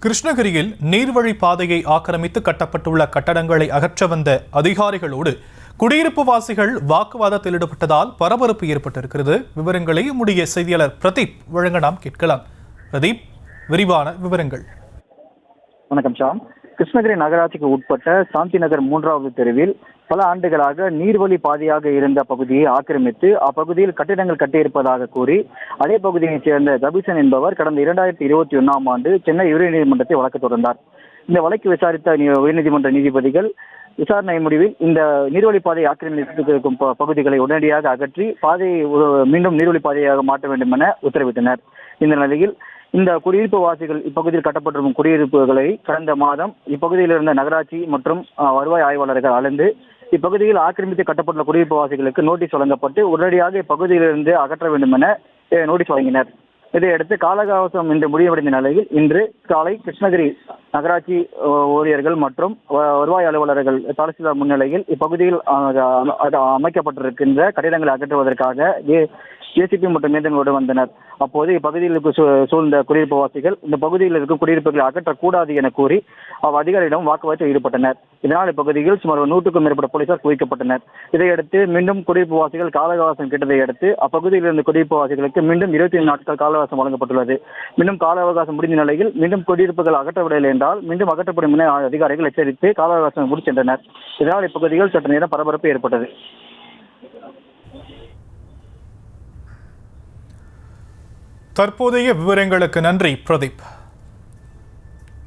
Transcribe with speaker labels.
Speaker 1: கிருஷ்ணகிரியில் நீர்வழி பாதையை ஆக்கிரமித்து கட்டப்பட்டுள்ள கட்டடங்களை அகற்ற வந்த அதிகாரிகளோடு குடியிருப்பு வாசிகள் வாக்குவாதத்தில் ஈடுபட்டதால் பரபரப்பு ஏற்பட்டிருக்கிறது. விவரங்களை நம்முடைய செய்தியாளர் பிரதீப் வழங்க நாம் கேட்கலாம். பிரதீப், விரிவான விவரங்கள்.
Speaker 2: வணக்கம் ஷாம். கிருஷ்ணகிரி நகராட்சிக்கு உட்பட்ட சாந்தி நகர் 3வது தெருவில் பல ஆண்டுகளாக நீர்வழி பாதையாக இருந்த பகுதியை ஆக்கிரமித்து அப்பகுதியில் கட்டிடங்கள் கட்டியிருப்பதாக கூறி அதே பகுதியைச் சேர்ந்த கபிசன் என்பவர் கடந்த 2021ஆம் ஆண்டு சென்னை உயர்நீதிமன்றத்தை வழக்கு தொடர்ந்தார். இந்த வழக்கு விசாரித்த உயர்நீதிமன்ற நீதிபதிகள் விசாரணை முடிவில் இந்த நீர்வழி பாதையை ஆக்கிரமித்திருக்கும் பகுதிகளை உடனடியாக அகற்றி பாதையை மீண்டும் நீர்வழி பாதையாக மாற்ற வேண்டும் என உத்தரவிட்டனர். இந்த நிலையில் இந்த குடியிருப்பு வாசிகள் இப்பகுதியில் கட்டப்பட்டிருக்கும் குடியிருப்புகளை கடந்த மாதம் இப்பகுதியில் இருந்த நகராட்சி மற்றும் வருவாய் ஆய்வாளர்கள் அழைந்து இப்பகுதியில் ஆக்கிரமித்து கட்டப்பட்டுள்ள குடியிருப்பு வாசிகளுக்கு நோட்டீஸ் வழங்கப்பட்டு உடனடியாக இப்பகுதியிலிருந்து அகற்ற வேண்டும் என நோட்டீஸ் வழங்கினர். இதையடுத்து கால அவகாசம் இன்று முடிவடைந்த நிலையில் இன்று காலை கிருஷ்ணகிரி நகராட்சி ஊழியர்கள் மற்றும் வருவாய் அலுவலர்கள் தாசில்தார் முன்னிலையில் இப்பகுதியில் அமைக்கப்பட்டிருக்கின்ற கட்டிடங்களை அகற்றுவதற்காக ஏசிபி மற்றும் மேதனோடு வந்தனர். அப்போது இப்பகுதியில் சூழ்ந்த குடியிருப்பு வாசிகள் இந்த பகுதியில் இருக்கும் குடியிருப்புகளை அகற்றக்கூடாது என கூறி அதிகாரியிடம் வாக்குவாதத்தில் ஈடுபட்டனர். இதனால் இப்பகுதியில் சுமார் 100க்கும் மேற்பட்ட போலீசார் குவிக்கப்பட்டனர். இதையடுத்து மீண்டும் குடியிருப்பு வாசிகள் கால அவகாசம் கேட்டதை அடுத்து அப்பகுதியில் இருந்த குடியிருப்பு வாசிகளுக்கு மீண்டும் 25 நாட்கள் கால அவகாசம் வழங்கப்பட்டுள்ளது. மீண்டும் கால அவகாசம் முடிந்த நிலையில் மீண்டும் குடியிருப்புகள் அகற்றவில்லை என்றால் மீண்டும் அகற்றப்படும் என அதிகாரிகள் எச்சரித்து கால அவகாசம் முடித்து சென்றனர். இதனால் இப்பகுதியில் சற்று நேரம் பரபரப்பு ஏற்பட்டது.
Speaker 1: தற்போதைய விவரங்களுக்கு நன்றி பிரதீப்.